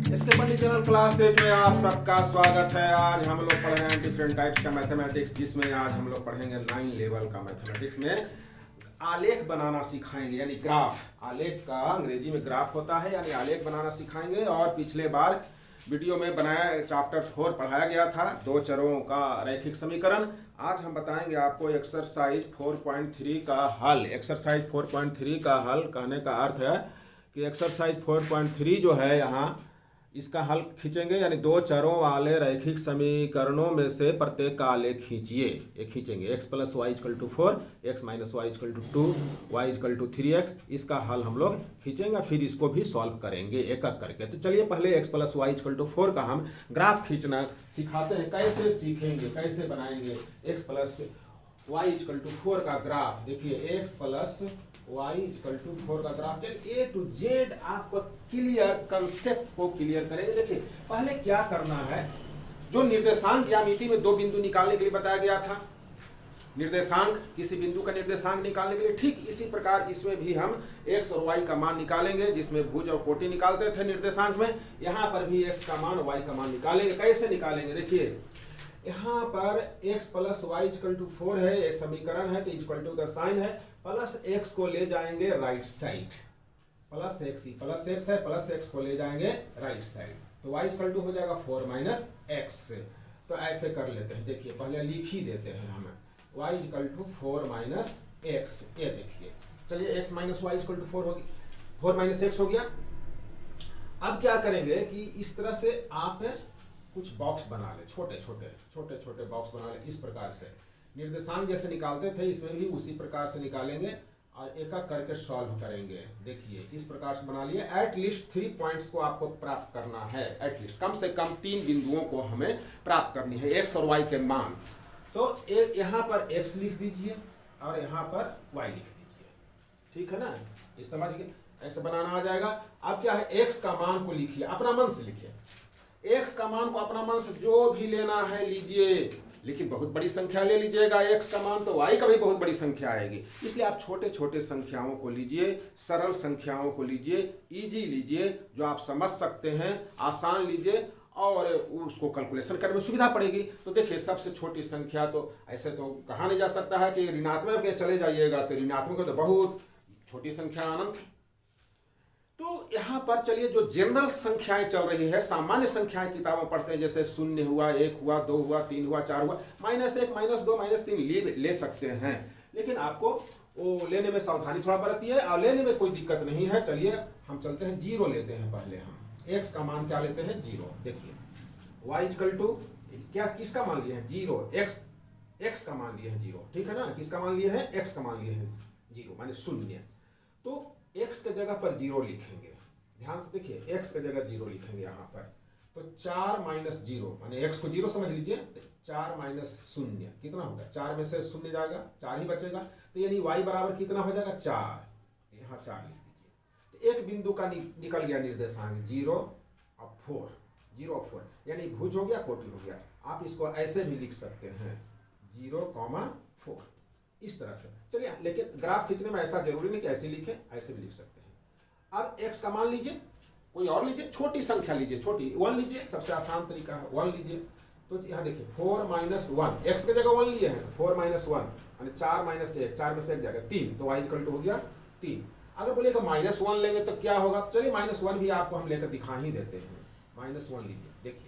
इसके पंडित channel classes में आप सबका स्वागत है। आज हम लोग पढ़ रहे हैं डिफरेंट टाइप्स का मैथमेटिक्स, जिसमें आज हम लोग पढ़ेंगे 9 लेवल का मैथमेटिक्स में आलेख बनाना सिखाएंगे, यानी ग्राफ। आलेख का अंग्रेजी में ग्राफ होता है, यानी आलेख बनाना सिखाएंगे। और पिछले बार वीडियो में बनाया चैप्टर 4 पढ़ाया गया था, 2 चरों का रैखिक समीकरण। आज हम बताएंगे आपको एक्सरसाइज 4.3 का हल। एक्सरसाइज 4.3 का हल कहने का अर्थ है कि एक्सरसाइज 4.3 जो है यहाँ इसका हल खींचेंगे, यानी 2 चरों वाले रैखिक समीकरणों में से प्रत्येक का आलेख खींचिए। ये खींचेंगे x + y = 4, x - y = 2, y = 3x। इसका हल हम लोग खींचेंगे, फिर इसको भी सॉल्व करेंगे एक एक करके। तो चलिए पहले x + y = 4 का हम ग्राफ खींचना सिखाते हैं। कैसे सीखेंगे, कैसे बनाएंगे x + y = 4 का ग्राफ। देखिए x + y = 4 का ग्राफ। चलिए A to Z आपको क्लियर कंसेप्ट को क्लियर करेंगे। देखिए पहले क्या करना है, जो निर्देशांक ज्यामिति में 2 बिंदु निकालने के लिए बताया गया था, निर्देशांक किसी बिंदु का निर्देशांक निकालने के लिए, ठीक इसी प्रकार इसमें भी हम x और y का मान निकालेंगे। जिसमें भुज और कोटि निकालते थे निर्देशांक में, यहाँ पर भी x का मान y का मान निकालेंगे। कैसे निकालेंगे, देखिए यहाँ पर x + y = 4 है, ये समीकरण है, तो इक्वल टू का साइन है, प्लस x को ले जाएंगे राइट साइड, प्लस x ही प्लस x है, प्लस x को ले जाएंगे राइट साइड, तो y = हो जाएगा 4 - x। तो ऐसे कर लेते हैं। देखिए पहले लिख ही देते हैं हमें, y = 4 - x। ये देखिए, चलिए x - y = 4 होगी, 4 - x हो गया। अब क्या करेंगे कि इस तरह से आप कुछ बॉक्स बना ले, छोटे छोटे बॉक्स बना ले। इस प्रकार से निर्देशांक जैसे निकालते थे इसमें भी उसी प्रकार से निकालेंगे और एक एक करके सॉल्व करेंगे। देखिए इस प्रकार से बना लिए। एट लीस्ट 3 पॉइंट्स को आपको प्राप्त करना है, एट लीस्ट कम से कम 3 बिंदुओं को हमें प्राप्त करनी है, x और y के मान। तो यहाँ पर x लिख दीजिए और यहाँ पर y लिख दीजिए, ठीक है ना, ये समझ गए। ऐसे बनाना आ जाएगा। अब क्या है, x का मान को लिखिए, अपना मन से लिखिए। x का मान को अपना मन से जो भी लेना है लीजिए, लेकिन बहुत बड़ी संख्या ले लीजिएगा x का मान, तो y का भी बहुत बड़ी संख्या आएगी। इसलिए आप छोटे छोटे संख्याओं को लीजिए, सरल संख्याओं को लीजिए, इजी लीजिए, जो आप समझ सकते हैं, आसान लीजिए और उसको कैलकुलेशन करने में सुविधा पड़ेगी। तो देखिए सबसे छोटी संख्या, तो ऐसे तो कहा नहीं जा सकता है कि ऋणात्मक के चले जाइएगा, तो ऋणात्मक तो बहुत छोटी संख्या अनंत है। तो यहाँ पर चलिए जो जनरल संख्याएं चल रही है, सामान्य संख्याएं किताबों पढ़ते हैं, जैसे 0 हुआ, 1 हुआ, 2 हुआ, 3 हुआ, 4 हुआ, -1, -2, -3 ले सकते हैं। लेकिन आपको वो लेने में सावधानी थोड़ा बरतिए, और लेने में कोई दिक्कत नहीं है। चलिए हम चलते हैं, 0 लेते हैं पहले। हम x का मान क्या लेते हैं, 0। देखिए y = क्या, किसका मान लिए हैं, 0। x का मान लिए हैं 0, ठीक है ना। किसका मान लिए हैं, x का मान लिए हैं 0 माने 0। तो x के जगह पर 0 लिखेंगे। ध्यान से देखिए, x के जगह 0 लिखेंगे यहाँ पर। तो 4 - 0 माने x को 0 समझ लीजिए। 4 - 0 कितना होगा, 4 में से 0 जाएगा, 4 ही बचेगा। तो यानी y बराबर कितना हो जाएगा, 4। यहाँ 4 लिख दीजिए। तो एक बिंदु का निकल गया निर्देशांक 0 और 4, 0 और 4, यानी भुज हो गया, कोटि हो गया। आप इसको ऐसे भी लिख सकते हैं, 0, 4, इस तरह से। चलिए, लेकिन ग्राफ खींचने में ऐसा जरूरी नहीं कि ऐसे लिखे, ऐसे भी लिख सकते हैं। अब x का मान लीजिए, कोई और लीजिए, छोटी संख्या लीजिए, छोटी 1 लीजिए, सबसे आसान तरीका है 1 लीजिए। तो यहाँ देखिए 4 - 1, x के जगह 1 लिए हैं, तो 4 - 1 यानी 4 - 1, 4 में से 1 जाएगा 3, तो y = हो गया 3। अगर बोलिएगा -1 लेंगे तो क्या होगा, तो चलिए -1 भी आपको हम लेकर दिखा ही देते हैं। -1 लीजिए। देखिए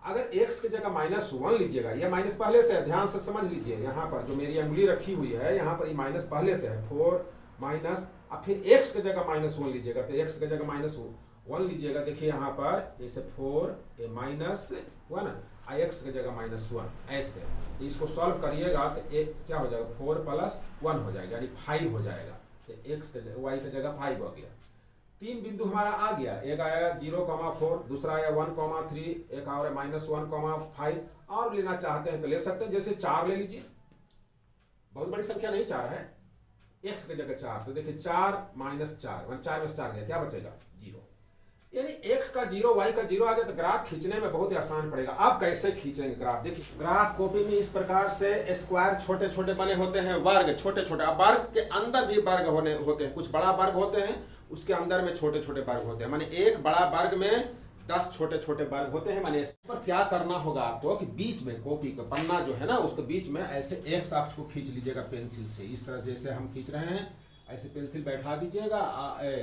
अगर x की जगह -1 लीजिएगा, यह माइनस पहले से है, ध्यान से समझ लीजिए। यहाँ पर जो मेरी अंगुली रखी हुई है, यहाँ पर ये माइनस पहले से है, 4 माइनस, अब फिर x की जगह -1 लीजिएगा, तो x की जगह -1 लीजिएगा। देखिए यहाँ पर जैसे 4 -1, x की जगह -1, ऐसे इसको सॉल्व करिएगा तो एक क्या हो जाएगा, 4 + 1 हो जाएगा, यानी 5 हो जाएगा। तो x के जगह y की जगह 5 हो गया। 3 बिंदु हमारा आ गया, एक आया 0,4, दूसरा आया 1,3, एक और है -1,5। और लेना चाहते हैं तो ले सकते हैं, जैसे 4 ले लीजिए, बहुत बड़ी संख्या नहीं 4 है, x की जगह 4। तो देखिए 4 - 4 4 में से 4 गया, क्या बचेगा, 0। यानी x का 0, y का 0 आ गया। तो ग्राफ खींचने में बहुत ही आसान पड़ेगा। अब कैसे खींचेंगे ग्राफ, देखिए ग्राफ कॉपी में इस प्रकार से स्क्वायर छोटे छोटे बने होते हैं, वर्ग छोटे छोटे, अब वर्ग के अंदर भी वर्ग होते हैं, कुछ बड़ा वर्ग होते हैं, उसके अंदर में छोटे छोटे वर्ग होते हैं। माने एक बड़ा वर्ग में 10 छोटे छोटे वर्ग होते हैं। माने इस पर क्या करना होगा आपको कि बीच में कॉपी का पन्ना जो है ना उसको बीच में ऐसे एक अक्ष को खींच लीजिएगा पेंसिल से, इस तरह जैसे हम खींच रहे हैं ऐसे पेंसिल बैठा दीजिएगा,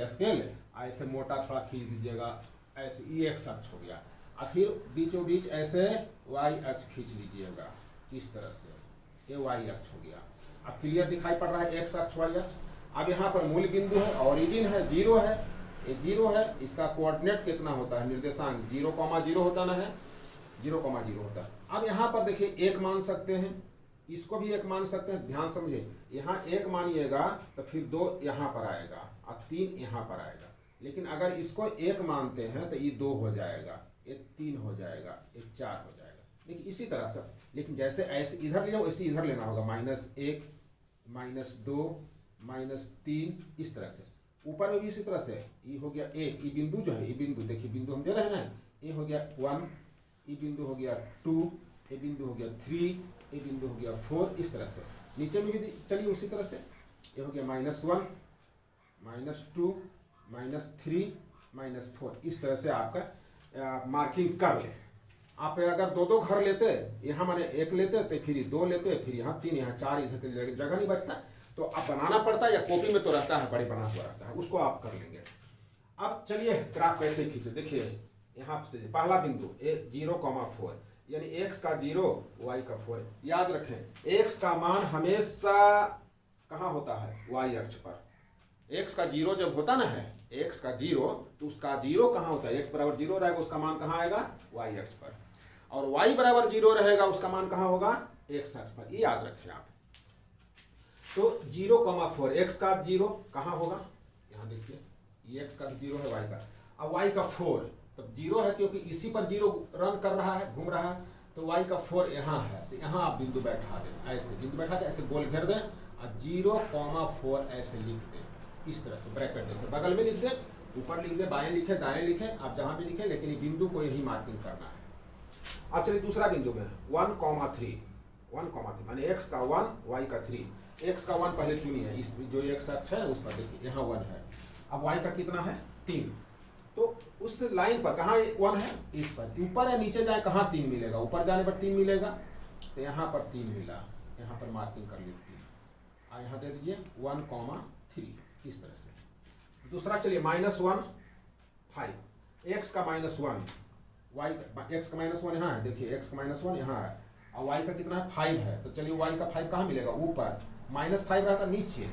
स्केल ऐसे मोटा थोड़ा खींच दीजिएगा, ऐसे ये एक्स अक्ष हो गया। और फिर बीचों बीच ऐसे वाई अक्ष खींच लीजिएगा इस तरह से, ये वाई अक्ष हो गया। अब क्लियर दिखाई पड़ रहा है एक्स अक्ष वाई अक्ष। अब यहाँ पर मूल बिंदु है, ओरिजिन है, जीरो है, ये जीरो है, इसका कोऑर्डिनेट कितना होता है, निर्देशांक 0,0 होता ना है, 0,0 होता है। अब यहाँ पर देखिए एक मान सकते हैं, इसको भी एक मान सकते हैं, ध्यान समझे, यहाँ एक मानिएगा तो फिर 2 यहाँ पर आएगा और 3 यहाँ पर आएगा। लेकिन अगर इसको एक मानते हैं तो ये 2 हो जाएगा, ये 3 हो जाएगा, ये 4 हो जाएगा। लेकिन इसी तरह से, लेकिन जैसे ऐसे इधर ले जाओ वैसे इधर लेना होगा, -1, -2, -3, इस तरह से। ऊपर में भी इसी तरह से, ये हो गया 1, ये बिंदु जो है, ये बिंदु देखिए बिंदु हम दे रहे हैं ना, ये हो गया 1, ये बिंदु हो गया 2, ये बिंदु हो गया 3, ये बिंदु हो गया 4, इस तरह से। नीचे में भी चलिए उसी तरह से, ये हो गया -1, -2, -3, -4, इस तरह से आपका मार्किंग कर ले। आप अगर 2-2 घर लेते, यहाँ मैंने 1 लेते तो फिर 2 लेते, फिर यहाँ 3, यहाँ 4, इधर के जगह नहीं बचता, तो आप बनाना पड़ता है, या कॉपी में तो रहता है बड़े बना हुआ रहता है, उसको आप कर लेंगे। अब चलिए ग्राफ कैसे खींचे, देखिए यहाँ से पहला बिंदु 0,4 यानी x का 0 y का 4। याद रखें x का मान हमेशा कहाँ होता है, y अक्ष पर। x का 0 जब होता ना है, x का 0 तो उसका 0 कहाँ होता है, x बराबर 0 रहेगा उसका मान कहाँ आएगा, y अक्ष पर, और y बराबर 0 रहेगा उसका मान कहाँ होगा, x अक्ष पर। ये याद रखें आप। तो 0,4 x का 0 कहाँ होगा, यहाँ देखिए ये x का 0 है, y का, अब y का 4 तब 0 है क्योंकि इसी पर 0 रन कर रहा है, घूम रहा है, तो y का 4 यहाँ है, तो यहाँ आप बिंदु बैठा दें, ऐसे बिंदु बैठा के ऐसे गोल घेर दें और 0,4 ऐसे लिख दें, इस तरह से ब्रैकेट दें, बगल में लिख दें, ऊपर लिख दें, बाएं लिखे दाएं लिखे, आप जहाँ भी लिखे, लेकिन ये बिंदु को यही मार्किंग करना है। अब चलिए दूसरा बिंदु में 1,3 माने x का 1 y का 3, x का 1 पहले चुनिए, इस जो x अक्ष है उस पर देखिए यहाँ 1 है, अब y का कितना है 3, तो उस लाइन पर कहाँ 1 है, इस पर, ऊपर या नीचे जाए कहाँ 3 मिलेगा, ऊपर जाने पर 3 मिलेगा, तो यहाँ पर 3 मिला, यहाँ पर मार्किंग कर ली 3, यहाँ दे दीजिए 1,3, इस तरह से। दूसरा चलिए -1 5, x का -1 y x का -1 यहाँ है, देखिए x का -1 यहाँ है, और y का कितना है 5 है, तो चलिए y का 5 कहाँ मिलेगा, ऊपर, -5 रहता नीचे,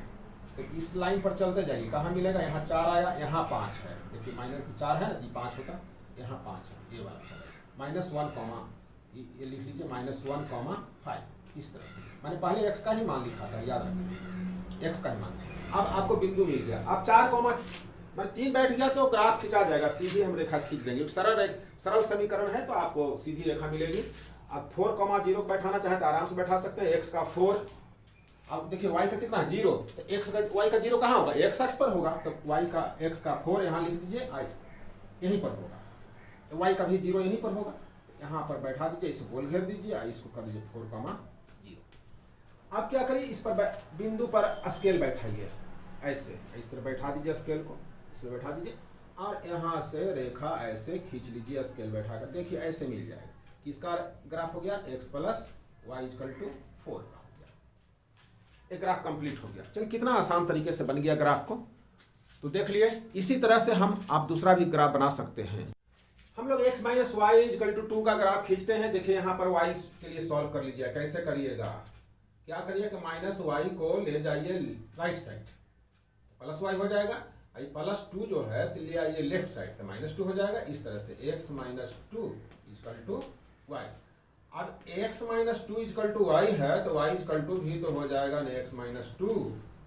तो इस लाइन पर चलते जाइए, कहाँ मिलेगा, यहाँ 4 आया, यहाँ 5 है, देखिए -4 है ना, तो 5 होता, यहाँ 5 है, ये वाला चलेगा, -1, ये लिख लीजिए -1,5, इस तरह से। मैंने पहले x का ही मान लिखा था, याद रखिए x का ही मान। अब आपको बिंदु मिल गया, अब 3 बैठ गया तो ग्राफ खिंचा जाएगा, सीधी हम रेखा खींच देंगे, सरल समीकरण है तो आपको सीधी रेखा मिलेगी। अब 4,0 को बैठाना चाहे तो आराम से बैठा सकते हैं, x का 4, अब देखिए y का कितना है 0, तो y का 0 कहाँ होगा, x अक्ष पर होगा, तो x का 4 यहाँ लिख दीजिए, यहीं पर होगा, तो y का भी 0 यहीं पर होगा, यहाँ पर बैठा दीजिए, इसे गोल घेर दीजिए, इसको कर दीजिए 4,0। अब क्या करिए, इस पर बिंदु पर स्केल बैठाइए, ऐसे इस तरह बैठा दीजिए स्केल को, इसमें बैठा दीजिए, और यहाँ से रेखा ऐसे खींच लीजिए, स्केल बैठा कर देखिए ऐसे मिल जाएगा, किसका ग्राफ हो गया, x + y = 4 का हो गया, एक ग्राफ कंप्लीट हो गया। चलिए कितना आसान तरीके से बन गया ग्राफ को, तो देख लिए। इसी तरह से आप दूसरा भी ग्राफ बना सकते हैं। हम लोग x - y = 2 का ग्राफ खींचते हैं। देखिए यहाँ पर y के लिए सॉल्व कर लीजिए, कैसे करिएगा, क्या करिए कि -y को ले जाइए राइट साइड, +y हो जाएगा, +2 जो है ले आइए लेफ्ट साइड, तो -2 हो जाएगा, इस तरह से x - 2 = y। अब x - 2 = y है, तो y = भी तो हो जाएगा ना x - 2।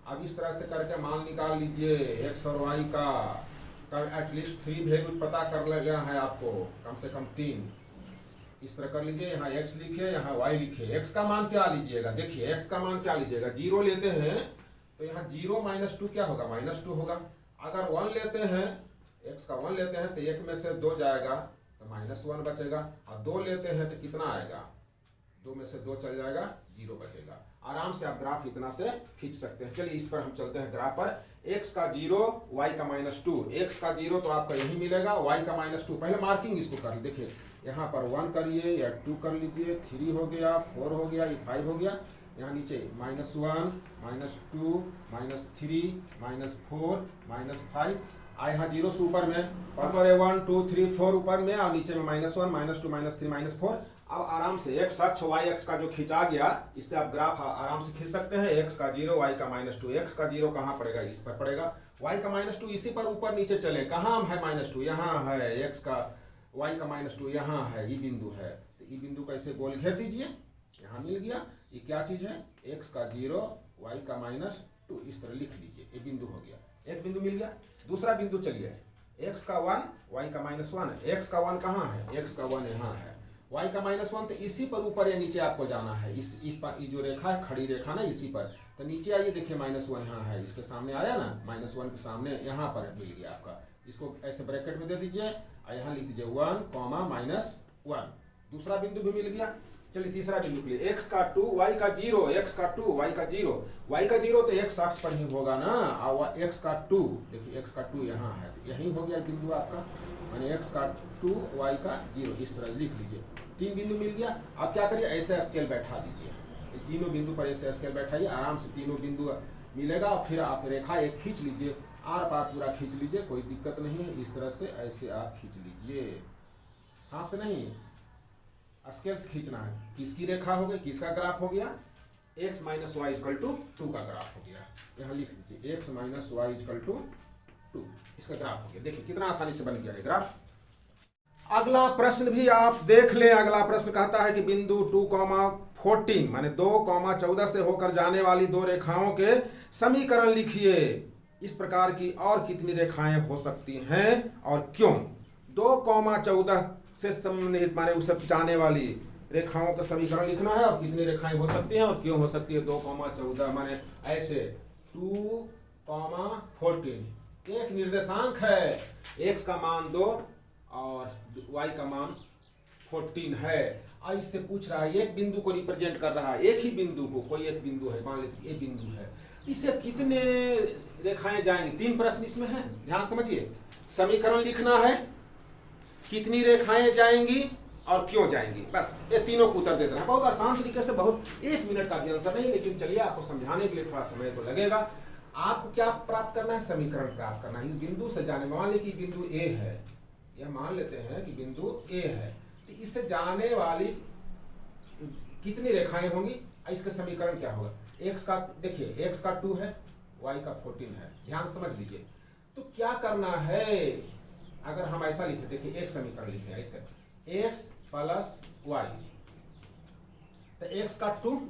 अब इस तरह से करके मान निकाल लीजिए x और y का एटलीस्ट 3 वैल्यू पता कर लेना है आपको, कम से कम 3, इस तरह कर लीजिए, यहाँ x लिखे, यहाँ y लिखे। x का मान क्या लीजिएगा, देखिए x का मान क्या लीजिएगा, 0 लेते हैं तो यहाँ 0 - 2 क्या होगा, -2 होगा। अगर 1 लेते हैं, x का 1 लेते हैं तो 1 में से 2 जाएगा तो -1 बचेगा, और 2 लेते हैं तो कितना आएगा, 2 में से 2 चल जाएगा, 0 बचेगा। आराम से आप ग्राफ इतना से खींच सकते हैं। चलिए इस पर हम चलते हैं ग्राफ पर। एक्स का 0 वाई का -2, एक्स का 0 तो आपका यही मिलेगा, वाई का -2। पहले मार्किंग इसको कर ली, देखिए यहाँ पर 1 करिए या 2 कर लीजिए, 3 हो गया, 4 हो गया, ये 5 हो गया। यहाँ नीचे -1 -2 -3 -4 -5 यहाँ 0 से ऊपर में पर 1 2 3 4 ऊपर में, और नीचे में -1 -2 -3 -4। अब आराम से एक्स अक्ष वाई अक्ष का जो खींचा गया, इससे आप ग्राफ आराम से खींच सकते हैं। एक्स का 0 वाई का -2, एक्स का 0 कहाँ पड़ेगा, इस पर पड़ेगा, वाई का -2 इसी पर ऊपर नीचे चले, कहाँ है -2, यहाँ है, एक्स का वाई का -2 यहाँ है, ये बिंदु है। तो ये बिंदु का ऐसे गोल घेर दीजिए, यहाँ मिल गया। ये क्या चीज़ है, एक्स का 0 वाई का -2, इस तरह लिख लीजिए, ये बिंदु हो गया, एक बिंदु मिल गया। दूसरा बिंदु चलिए, एक्स का 1 वाई का -1, एक्स का 1 कहाँ है, एक्स का 1 यहाँ है, y का -1 तो इसी पर ऊपर या नीचे आपको जाना है, इस जो रेखा है, खड़ी रेखा ना, इसी पर। तो नीचे आइए, देखिए -1 यहाँ है, इसके सामने आया ना, -1 के सामने यहाँ पर मिल गया आपका। इसको ऐसे ब्रैकेट में दे दीजिए और यहाँ लिख दीजिए 1, -1। दूसरा बिंदु भी मिल गया। चलिए तीसरा बिंदु के लिए, एक्स का 2 वाई का 0, एक्स का 2 वाई का 0, वाई का 0 तो एक्स अक्ष पर ही होगा ना, और एक्स का 2, देखिए एक्स का 2 यहाँ है, तो यही हो गया बिंदु आपका, माने एक्स का 2 वाई का 0, इस तरह लिख लीजिए। 3 बिंदु मिल गया। आप क्या करिए, ऐसे स्केल बैठा दीजिए, तीनों बिंदु पर ऐसे स्केल बैठाइए, आराम से तीनों बिंदु मिलेगा। और फिर आप रेखा एक खींच लीजिए, आर पार पूरा खींच लीजिए, कोई दिक्कत नहीं है। इस तरह से ऐसे आप खींच लीजिए, हाथ से नहीं, स्केल से खींचना है। किसकी रेखा हो गई, किसका ग्राफ हो गया, x - y = 2 का ग्राफ हो गया। यहाँ लिख लीजिए x - y = 2, इसका ग्राफ हो गया। देखिए कितना आसानी से बन गया है ग्राफ। अगला प्रश्न भी आप देख लें। अगला प्रश्न कहता है कि बिंदु 2,14 माने 2,14 से होकर जाने वाली दो रेखाओं के समीकरण लिखिए। इस प्रकार की और कितनी रेखाएं हो सकती हैं और क्यों। 2,14 से संबंधित माने उसे जाने वाली रेखाओं का समीकरण लिखना है, और कितनी रेखाएं हो सकती हैं और क्यों हो सकती है। 2,14 माने ऐसे 2,14 एक निर्देशांक है, x का मान 2 और y का मान 14 है। और इससे पूछ रहा है, एक बिंदु को रिप्रेजेंट कर रहा है, एक ही बिंदु को, कोई एक बिंदु है, मान लेते ये बिंदु है, इससे कितने रेखाएं जाएंगी। 3 प्रश्न इसमें है, ध्यान समझिए। समीकरण लिखना है, कितनी रेखाएं जाएंगी और क्यों जाएंगी, बस ये तीनों को उत्तर दे देना। बहुत आसान तरीके से, बहुत 1 मिनट का भी आंसर नहीं, लेकिन चलिए आपको समझाने के लिए थोड़ा समय तो लगेगा। आपको क्या प्राप्त करना है, समीकरण प्राप्त करना है। इस बिंदु से जाने, मान लीजिए कि बिंदु ए है, यह मान लेते हैं कि बिंदु ए है, तो इससे जाने वाली कितनी रेखाएं होंगी, इसका समीकरण क्या होगा। एक्स का देखिए, एक्स का 2 है, वाई का 14 है, ध्यान समझ लीजिए। तो क्या करना है, अगर हम ऐसा लिखे, देखिए एक समीकरण लिखे ऐसे, x + y, तो x का 2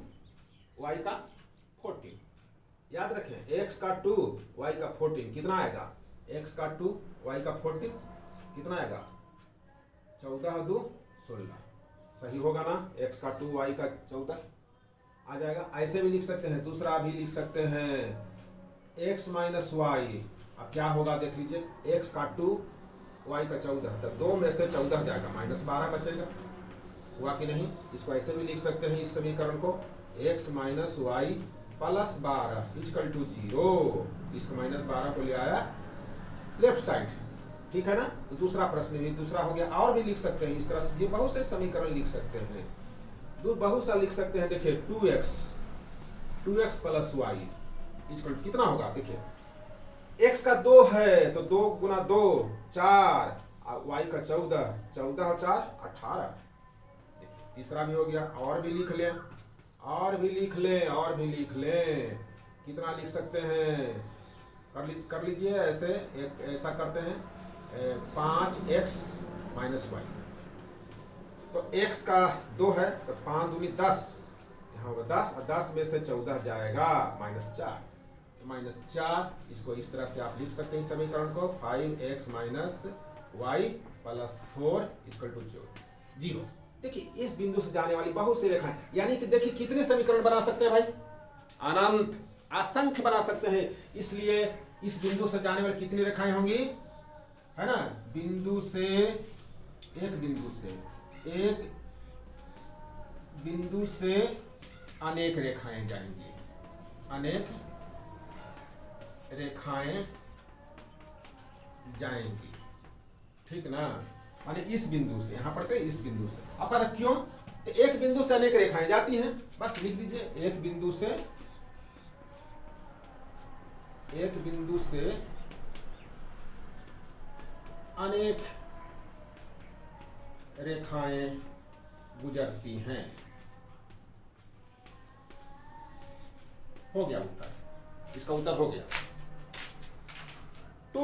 y का 14, याद रखें x का 2 y का 14 कितना आएगा, x का 2 y का 14 कितना आएगा, 14 2 16, सही होगा ना। x का 2 y का 14 आ जाएगा। ऐसे भी लिख सकते हैं, दूसरा भी लिख सकते हैं, x - y, अब क्या होगा देख लीजिए, x का 2 y का 14, तो 2 में से 14 जाएगा, -12 बचेगा, हुआ कि नहीं। इसको ऐसे भी लिख सकते हैं, इस समीकरण को, x - y + 12 = 0, इसको -12 को ले आया लेफ्ट साइड, ठीक है ना। तो दूसरा प्रश्न भी दूसरा हो गया। और भी लिख सकते हैं इस तरह से, ये बहुत से समीकरण लिख सकते हैं, बहुत सा लिख सकते हैं। देखिए 2x + y = कितना होगा, देखिए x का 2 है तो 2 × 2 4, y का 14, 14 और 4 18। देखिए तीसरा भी हो गया। और भी लिख लें, और भी लिख लें, और भी लिख लें, कितना लिख सकते हैं, कर लीजिए ऐसे, एक ऐसा करते हैं, 5x - y, तो x का 2 है तो 5 दूनी 10, यहाँ होगा 10, और 10 में से 14 जाएगा -4, तो -4, इसको इस तरह से आप लिख सकते हैं समीकरण को, 5x - y + 4 = 0। देखिए इस बिंदु से जाने वाली बहुत सी रेखाएं, यानी कि देखिए कितने समीकरण बना सकते हैं भाई, अनंत, असंख्य बना सकते हैं। इसलिए इस बिंदु से जाने वाली कितनी रेखाएं होंगी, है ना, एक बिंदु से अनेक रेखाएं जाएंगी, अनेक रेखाएं जाएंगी, ठीक ना। माने इस बिंदु से, यहां पढ़ते इस बिंदु से। अब कहता क्यों, तो एक बिंदु से अनेक रेखाएं जाती हैं, बस लिख दीजिए एक बिंदु से अनेक रेखाएं गुजरती हैं। हो गया उत्तर, इसका उत्तर हो गया। तो